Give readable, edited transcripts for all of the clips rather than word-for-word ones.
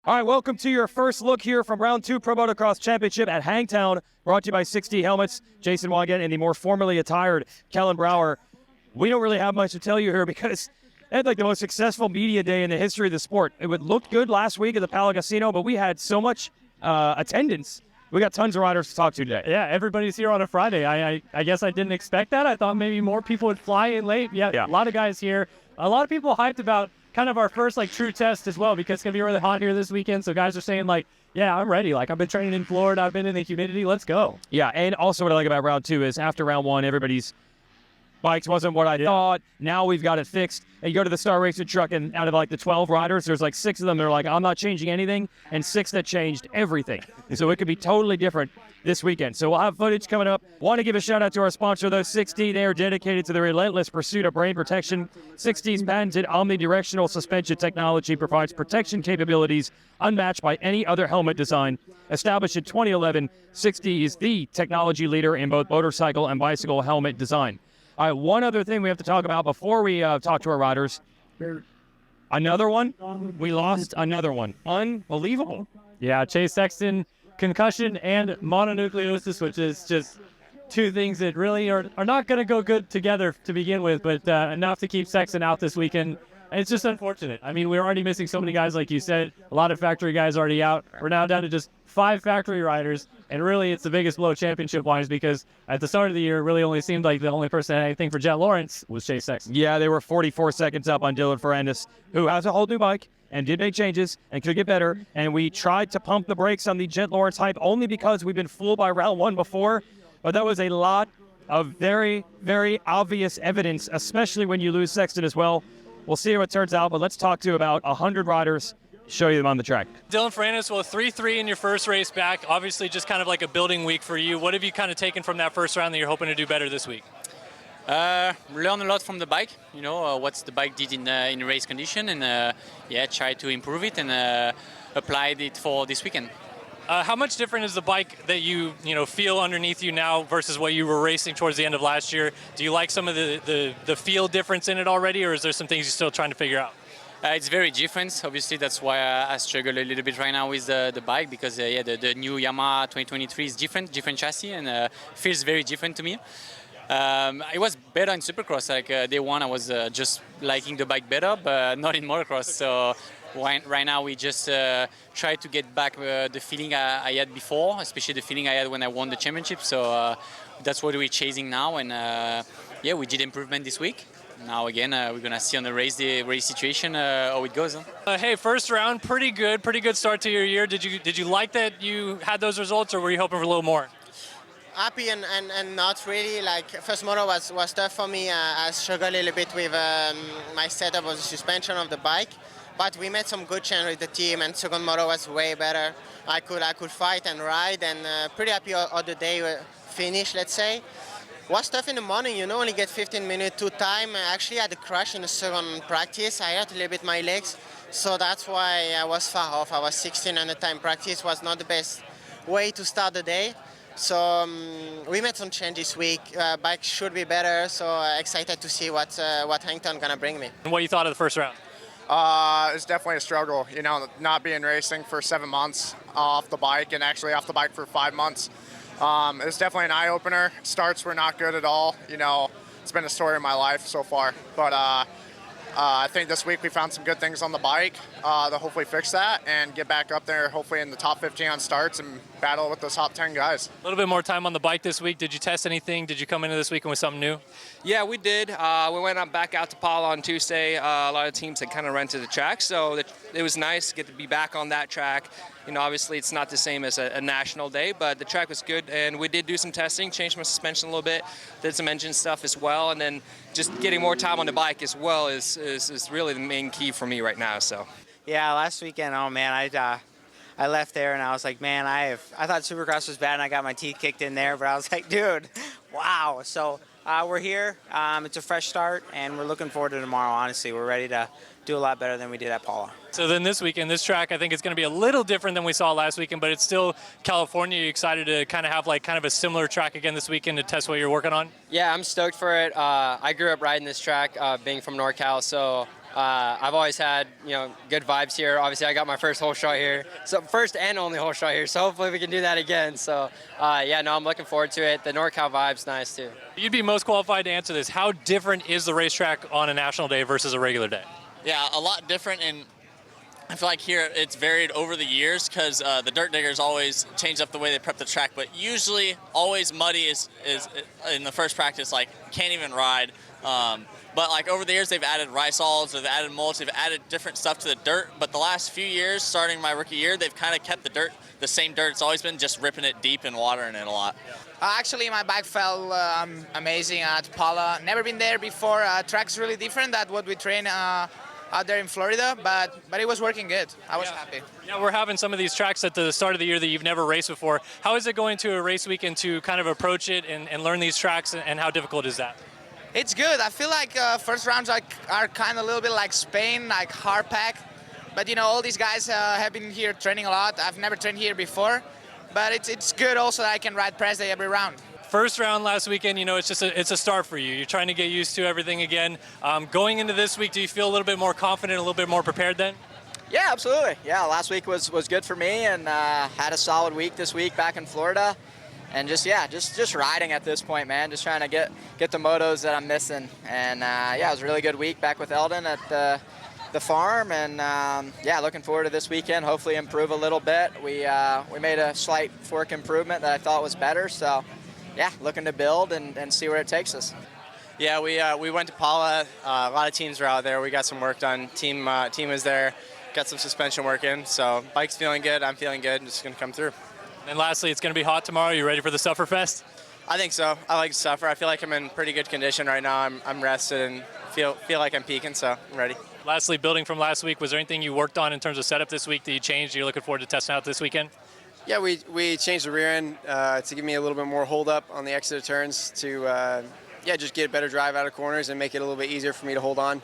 All right, welcome to your first look here from Round 2 Pro Motocross Championship at Hangtown, brought to you by 6D Helmets, Jason Weigandt, and the more formally attired Kellen Brauer. We don't really have much to tell you here because they had like the most successful media day in the history of the sport. It would look good last week at the Pala Casino, but we had so much attendance. We got tons of riders to talk to today. Yeah, everybody's here on a Friday. I guess I didn't expect that. I thought maybe more people would fly in late. Yeah, a lot of guys here. A lot of people hyped about kind of our first true test as well, because it's going to be really hot here this weekend. So guys are saying yeah, I'm ready. I've been training in Florida. I've been in the humidity. Let's go. Yeah, and also what I like about Round 2 is after Round 1, everybody's bikes wasn't what I thought. Now we've got it fixed. And you go to the Star Racing truck, and out of the 12 riders, there's 6 of them that are I'm not changing anything, and 6 that changed everything. So it could be totally different this weekend. So we'll have footage coming up. Want to give a shout out to our sponsor, though, 6D. They are dedicated to the relentless pursuit of brain protection. 6D's patented Omni-Directional Suspension technology provides protection capabilities unmatched by any other helmet design. Established in 2011, 6D is the technology leader in both motorcycle and bicycle helmet design. All right, one other thing we have to talk about before we talk to our riders. Another one? We lost another one. Unbelievable. Yeah, Chase Sexton, concussion and mononucleosis, which is just two things that really are not going to go good together to begin with, but enough to keep Sexton out this weekend. And it's just unfortunate. I mean, we're already missing so many guys, like you said. A lot of factory guys already out. We're now down to just 5 factory riders, and really it's the biggest blow championship-wise, because at the start of the year, it really only seemed like the only person that had anything for Jet Lawrence was Chase Sexton. Yeah, they were 44 seconds up on Dylan Ferrandis, who has a whole new bike and did make changes and could get better. And we tried to pump the brakes on the Jet Lawrence hype only because we've been fooled by Round 1 before, but that was a lot of very, very obvious evidence, especially when you lose Sexton as well. We'll see how it turns out, but let's talk to about 100 riders, show you them on the track. Dylan Ferrandis, 3-3 in your first race back. Obviously just kind of like a building week for you. What have you kind of taken from that first round that you're hoping to do better this week? Learn a lot from the bike, what the bike did in race condition, and try to improve it and applied it for this weekend. How much different is the bike that you feel underneath you now versus what you were racing towards the end of last year? Do you like some of the feel difference in it already, or is there some things you're still trying to figure out? It's very different. Obviously, that's why I struggle a little bit right now with the bike, because the new Yamaha 2023 is different chassis, and feels very different to me. It was better in Supercross. Day one, I was just liking the bike better, but not in Motocross. So right now, we just try to get back the feeling I had before, especially the feeling I had when I won the championship. So that's what we're chasing now, and we did improvement this week. Now again, we're gonna see on the race situation how it goes. Hey, first round, pretty good start to your year. Did you like that you had those results, or were you hoping for a little more? Happy and not really. First moto was tough for me. I struggled a little bit with my setup of the suspension of the bike, but we made some good change with the team, and second moto was way better. I could fight and ride, and pretty happy on the day finish, let's say. Was tough in the morning, only get 15 minutes to time. I actually had a crash in the second practice. I hurt a little bit my legs, so that's why I was far off. I was 16 and the time practice was not the best way to start the day. So we made some change this week. Bike should be better, so excited to see what Hangtown gonna bring me. And what you thought of the first round? It's definitely a struggle, not being racing for 7 months off the bike, and actually off the bike for 5 months. It's definitely an eye-opener. Starts were not good at all. It's been a story of my life so far. But I think this week we found some good things on the bike to hopefully fix that and get back up there, hopefully in the top 15 on starts and battle with the top 10 guys. A little bit more time on the bike this week. Did you test anything? Did you come into this weekend with something new? Yeah, we did. We went back out to Pala on Tuesday. A lot of teams had kind of rented the track, so it was nice to get to be back on that track. Obviously it's not the same as a national day, but the track was good, and we did do some testing, changed my suspension a little bit, did some engine stuff as well, and then just getting more time on the bike as well is really the main key for me right now. So. Yeah, last weekend, oh man, I left there and I was like, man, I thought Supercross was bad and I got my teeth kicked in there, but I was like, dude, wow. So we're here. It's a fresh start, and we're looking forward to tomorrow. Honestly, we're ready to do a lot better than we did at Pala. So then this weekend, this track, I think it's going to be a little different than we saw last weekend, but it's still California. Are you excited to kind of have a similar track again this weekend to test what you're working on? Yeah, I'm stoked for it. I grew up riding this track, being from NorCal, so I've always had, good vibes here. Obviously, I got my first whole shot here. So first and only whole shot here. So hopefully we can do that again. So, I'm looking forward to it. The NorCal vibe's nice, too. You'd be most qualified to answer this. How different is the racetrack on a national day versus a regular day? Yeah, a lot different, and I feel like here it's varied over the years because the dirt diggers always change up the way they prep the track, but usually always muddy is in the first practice, like can't even ride. But like over the years, they've added risols, they've added mulch, they've added different stuff to the dirt. But the last few years, starting my rookie year, they've kind of kept the dirt the same dirt. It's always been just ripping it deep and watering it a lot. Actually, my bike felt amazing at Pala. Never been there before. Track's really different than what we train out there in Florida, but it was working good. I was happy. Yeah, we're having some of these tracks at the start of the year that you've never raced before. How is it going to a race weekend to kind of approach it and learn these tracks, and how difficult is that? It's good. I feel like first rounds are kind of a little bit like Spain, like hard pack. But all these guys have been here training a lot. I've never trained here before, but it's good also that I can ride press day every round. First round last weekend, it's a start for you. You're trying to get used to everything again. Going into this week, do you feel a little bit more confident, a little bit more prepared then? Yeah, absolutely. Yeah, last week was good for me, and had a solid week this week back in Florida. And just riding at this point, man. Just trying to get the motos that I'm missing. And it was a really good week back with Eldon at the farm. And looking forward to this weekend. Hopefully improve a little bit. We made a slight fork improvement that I thought was better. So looking to build and see where it takes us. Yeah, we went to Pala. A lot of teams were out there. We got some work done. Team was there. Got some suspension work in. So bike's feeling good. I'm feeling good. Just gonna come through. And lastly, it's going to be hot tomorrow. You ready for the Sufferfest? I think so. I like to suffer. I feel like I'm in pretty good condition right now. I'm rested and feel like I'm peaking, so I'm ready. Lastly, building from last week, was there anything you worked on in terms of setup this week that you changed? You're looking forward to testing out this weekend? Yeah, we changed the rear end to give me a little bit more hold up on the exit of turns to just get a better drive out of corners and make it a little bit easier for me to hold on.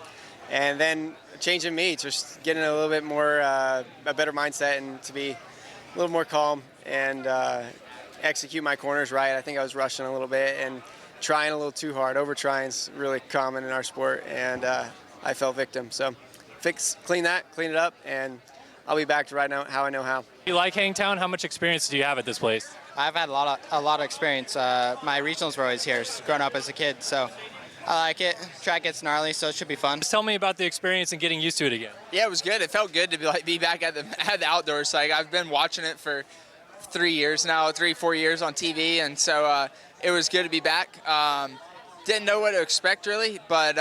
And then changing me, just getting a little bit more a better mindset and to be a little more calm and execute my corners right. I think I was rushing a little bit and trying a little too hard. Over trying is really common in our sport, and I fell victim. So clean it up, and I'll be back to right now how I know how. You like Hangtown? How much experience do you have at this place? I've had a lot of experience. My regionals were always here, growing up as a kid, so I like it. Track gets gnarly, so it should be fun. Just tell me about the experience and getting used to it again. Yeah, it was good. It felt good to be back at the outdoors. Like I've been watching it for 3 years now, 3-4 years on TV, and so it was good to be back. Didn't know what to expect really, but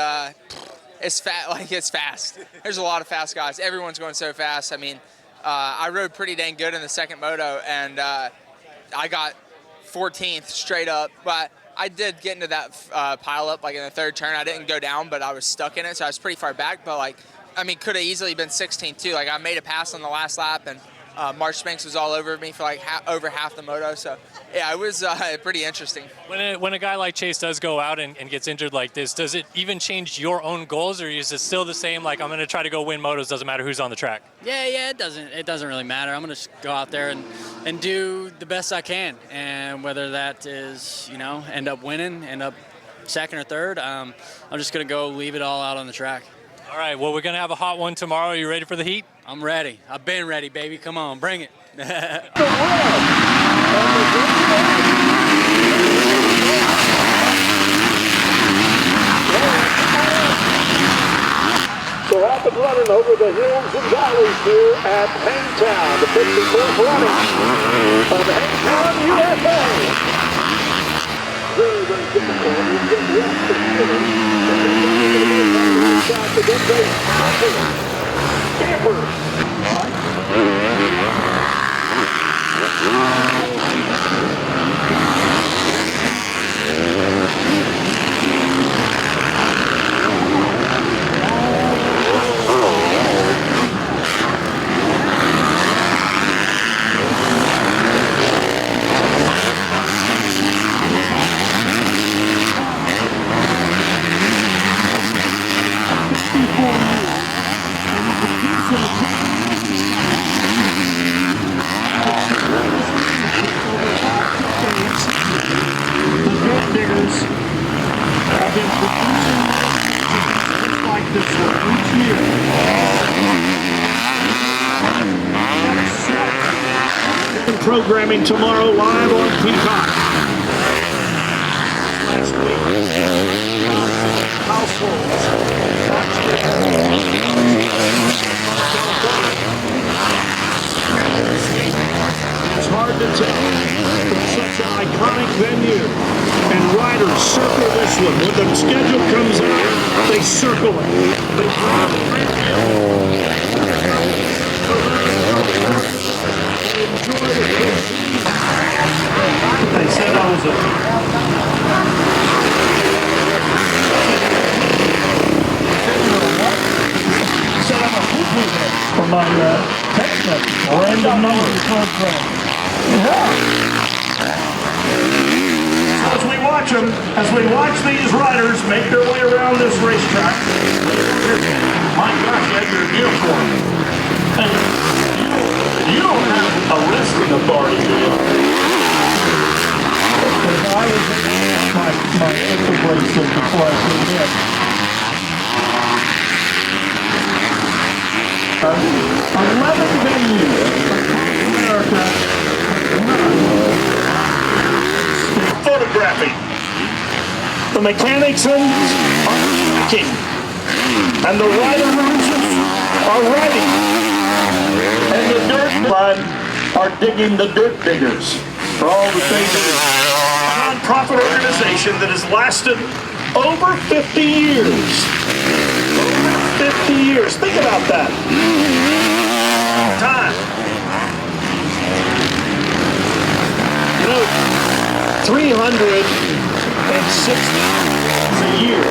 it's fast. There's a lot of fast guys. Everyone's going so fast. I mean, I rode pretty dang good in the second moto, and I got 14th straight up, but I did get into that pile up like in the third turn. I didn't go down, but I was stuck in it, so I was pretty far back. But could have easily been 16th too. Like I made a pass on the last lap, and Marchbanks was all over me for over half the moto. So yeah, it was pretty interesting. When a guy like Chase does go out and gets injured like this, does it even change your own goals, or is it still the same? Like I'm going to try to go win motos, doesn't matter who's on the track. Yeah, it doesn't really matter. I'm going to go out there and do the best I can, and whether that is end up winning, end up second or third, I'm just going to go leave it all out on the track. All right, well, we're going to have a hot one tomorrow. Are you ready for the heat? I'm ready. I've been ready, baby. Come on, bring it. So off and running over the hills and valleys here at Hangtown, the 54th running of Hangtown, USA. Very, very difficult. You get left to shot to get the programming tomorrow live on Peacock. Last week, households. It's hard to tell. It's such an iconic venue. And riders circle this one. When the schedule comes out, they circle it. They said I was for my text message. Random number. As we watch these riders make their way around this racetrack, my gosh, you have your uniform. And you don't have arresting authority, do you? I was my integration before I came in. 11 venues across America. Photographing. The mechanics are tracking. And the rider rooms are riding. And the dirt line are digging the dirt diggers for all the things. A non-profit organization that has lasted over 50 years. Over 50 years. Think about that. Time. You know, 360 a year.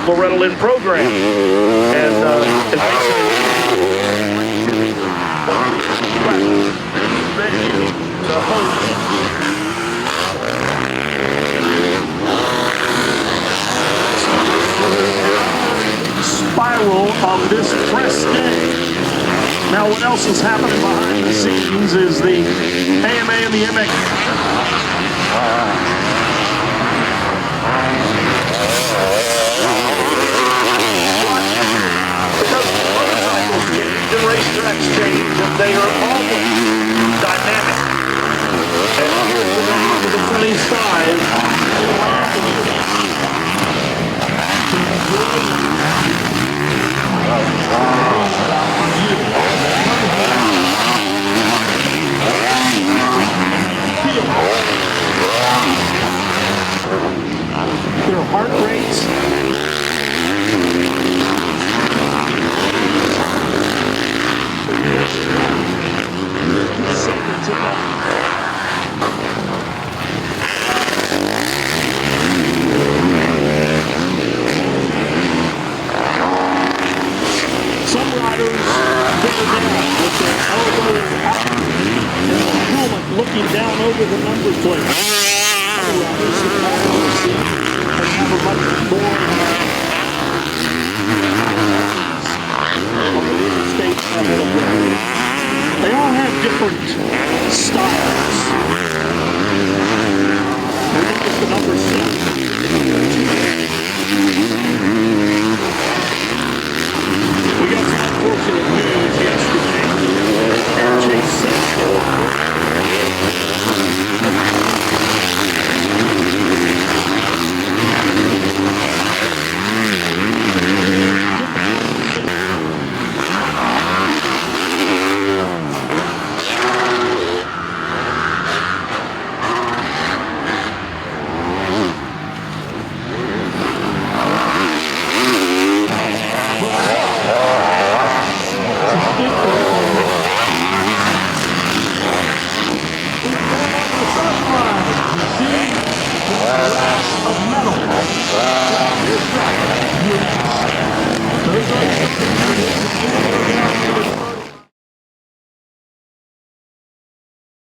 Relentless program, and spiral of this press day. Now, what else is happening behind the scenes is the AMA and the MX. The racetracks change, and they are always dynamic. And here's the number 25. Their heart rates. Some riders go down with their elbows out and the helmet looking down over the number plate. Other riders have a much more they all have different styles. We look at the number 7. We got some unfortunate news yesterday. Chase